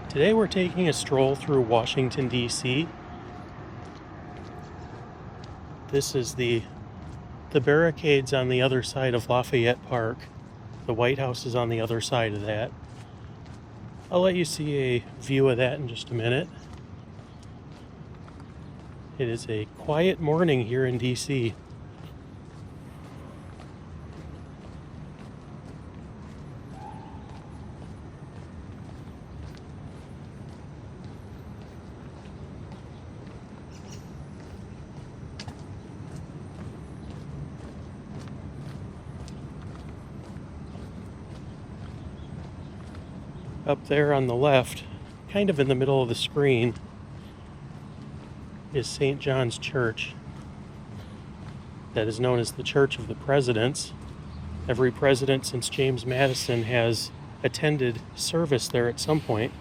Today we're taking a stroll through Washington, D.C. This is the barricades on the other side of Lafayette Park. The White House is on the other side of that. I'll let you see a view of that in just a minute. It is a quiet morning here in D.C. Up there on the left, kind of in the middle of the screen, is St. John's Church. That is known as the Church of the Presidents. Every president since James Madison has attended service there at some point.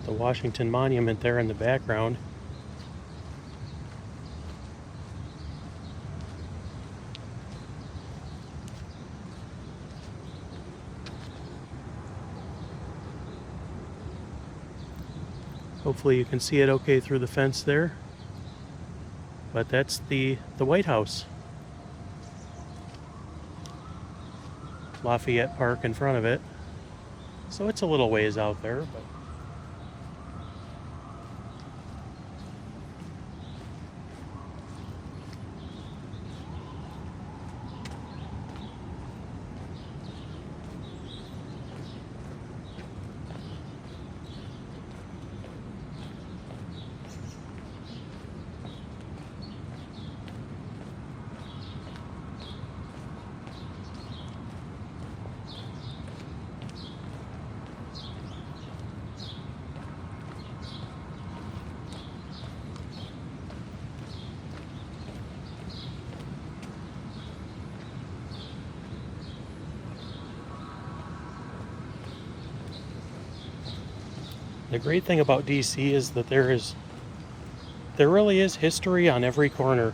The Washington Monument there in the background. Hopefully you can see it okay through the fence there. But that's the White House. Lafayette Park in front of it. So it's a little ways out there, but the great thing about DC is that there really is history on every corner.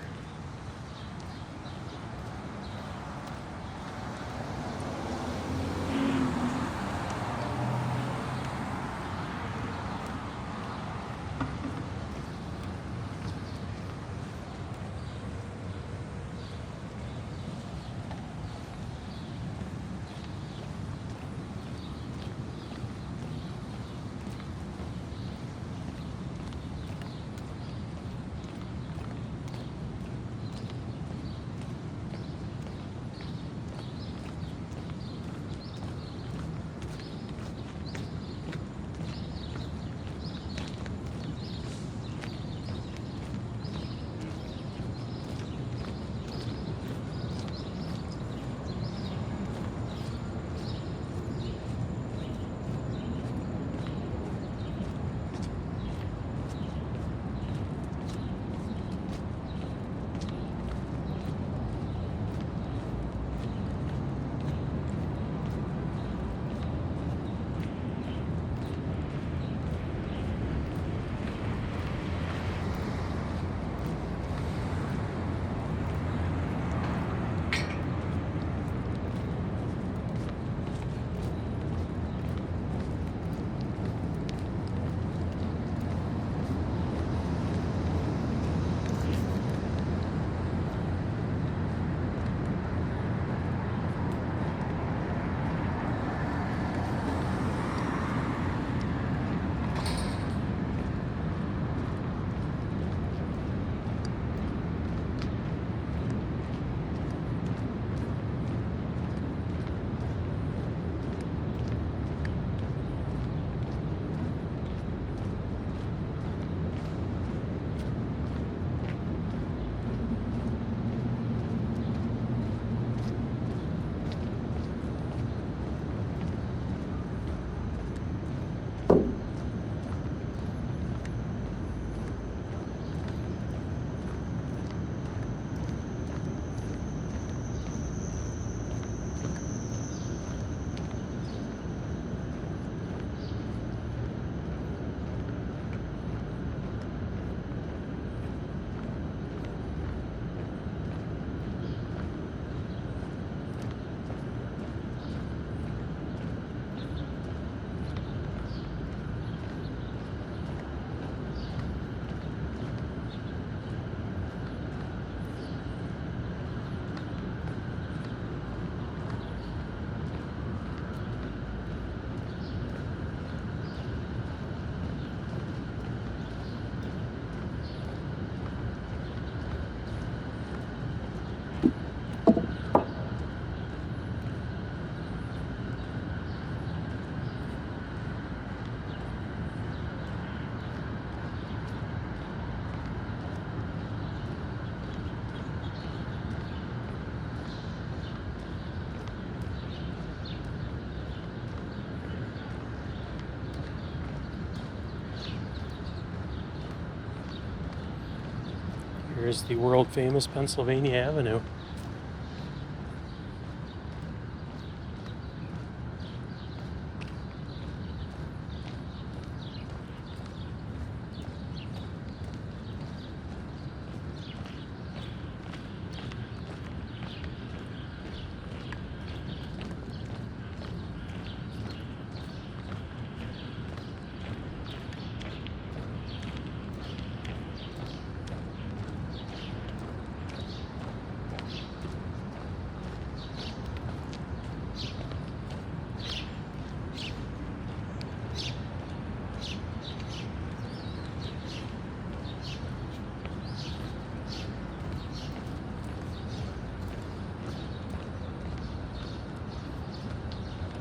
Here's the world famous Pennsylvania Avenue.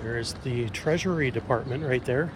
There's the Treasury Department right there.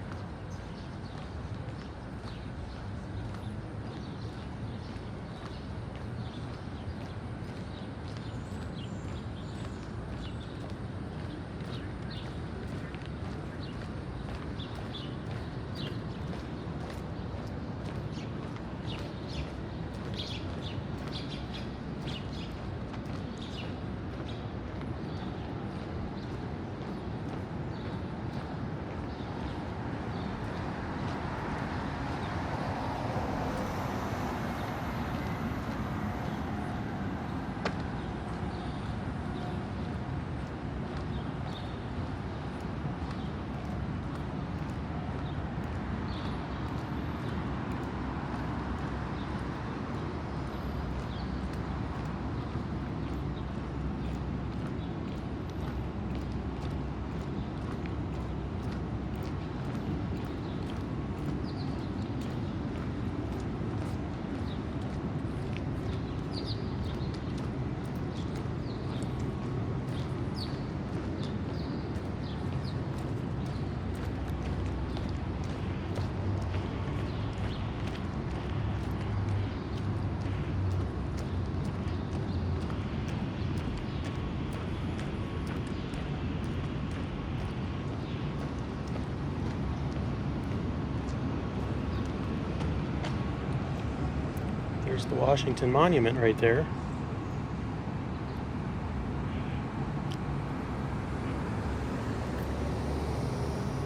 There's the Washington Monument right there.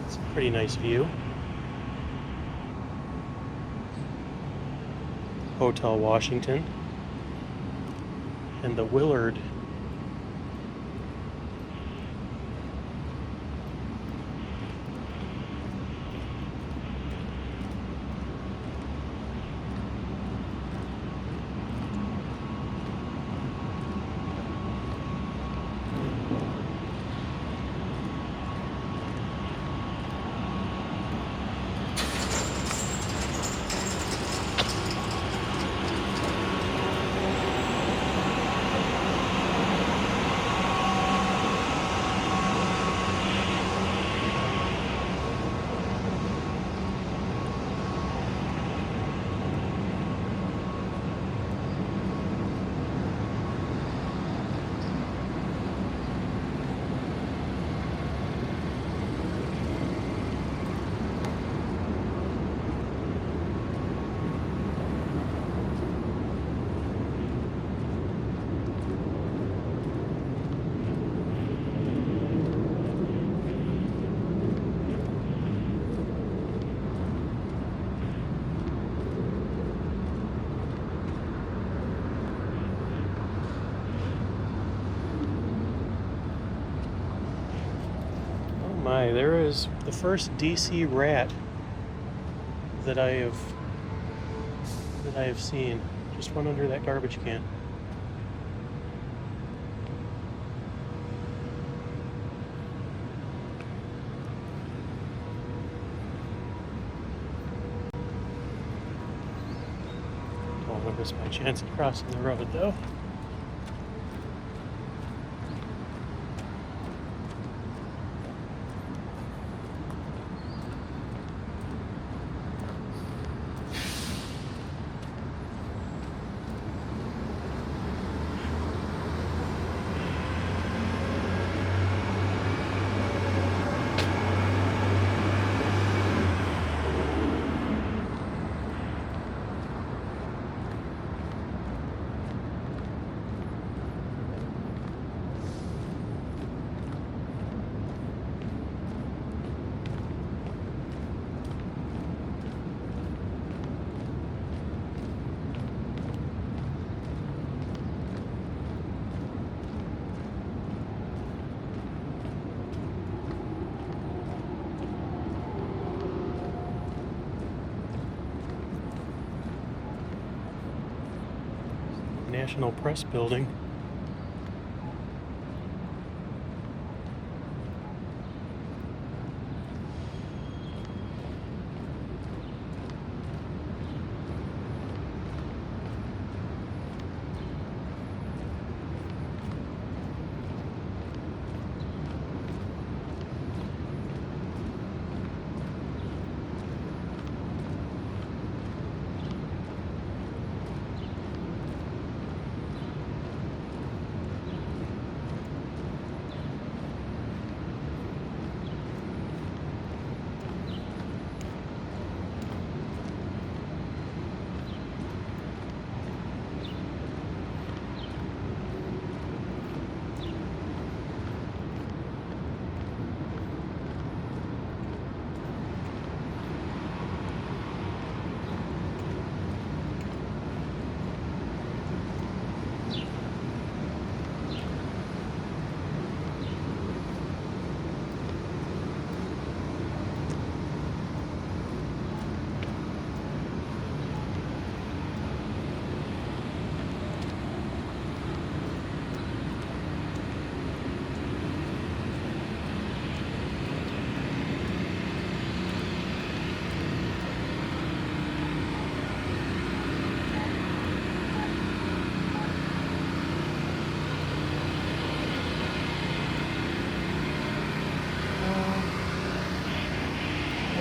It's a pretty nice view. Hotel Washington and the Willard. My, there is the first DC rat that I have seen. Just went under that garbage can. Don't want to miss my chance of crossing the road though. National Press Building.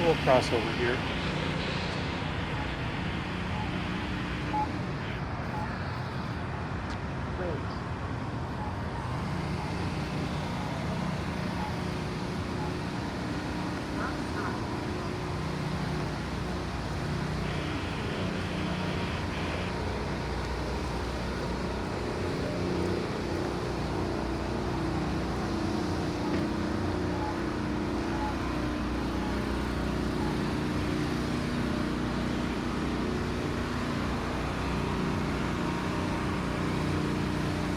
We'll cross over here.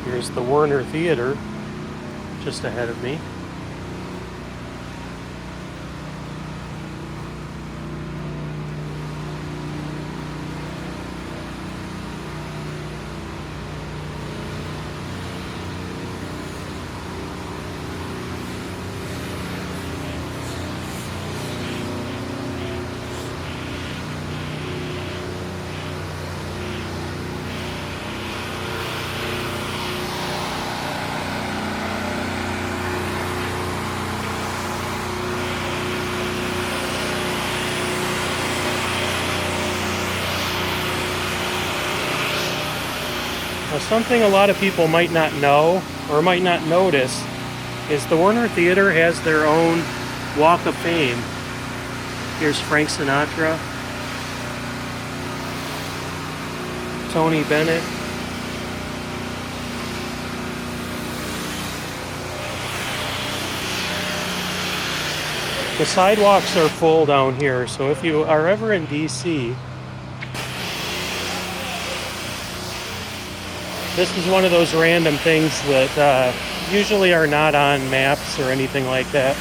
Here's the Warner Theater just ahead of me. Now, something a lot of people might not know or might not notice is the Warner Theater has their own Walk of Fame. Here's Frank Sinatra, Tony Bennett. The sidewalks are full down here, so if you are ever in DC, this is one of those random things that usually are not on maps or anything like that.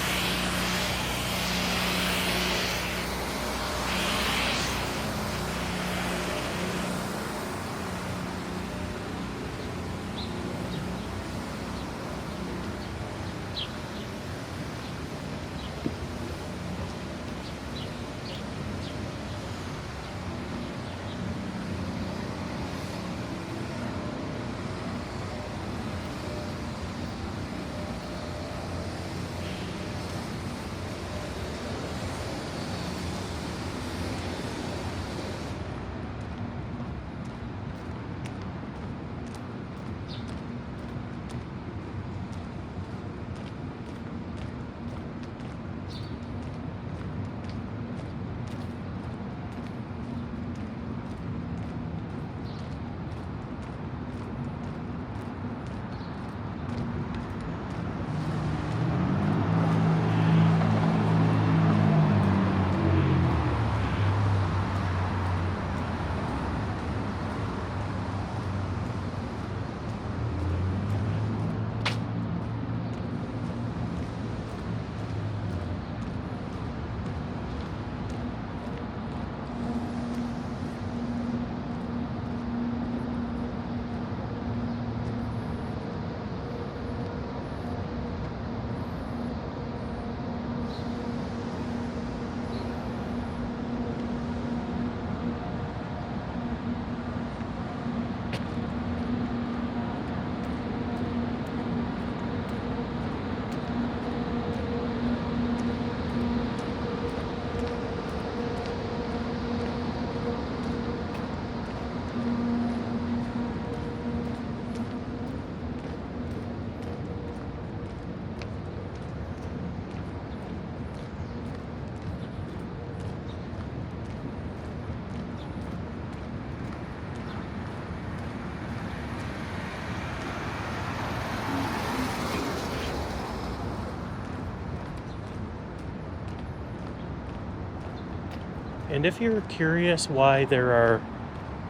And if you're curious why there are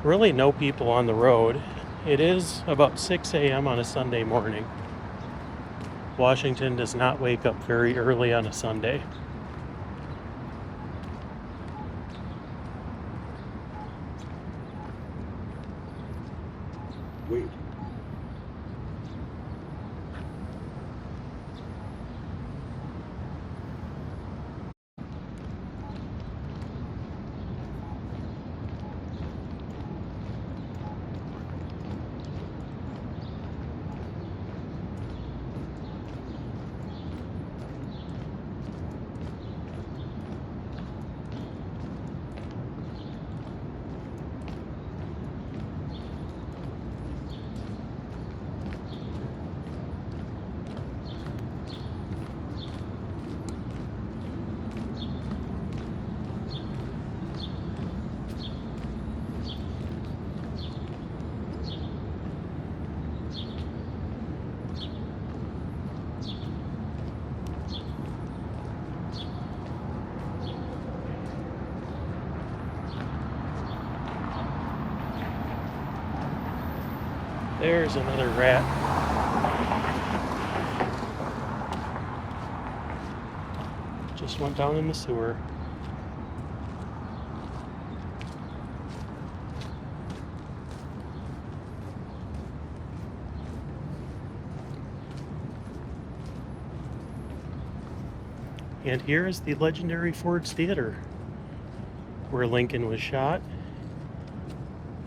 really no people on the road, it is about 6 a.m. on a Sunday morning. Washington does not wake up very early on a Sunday. Wait. There's another rat. Just went down in the sewer. And here is the legendary Ford's Theater, where Lincoln was shot,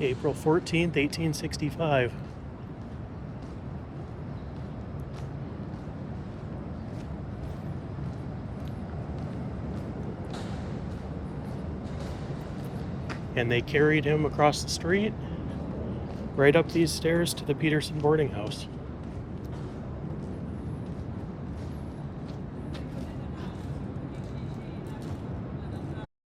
April 14th, 1865. And they carried him across the street, right up these stairs to the Peterson boarding house.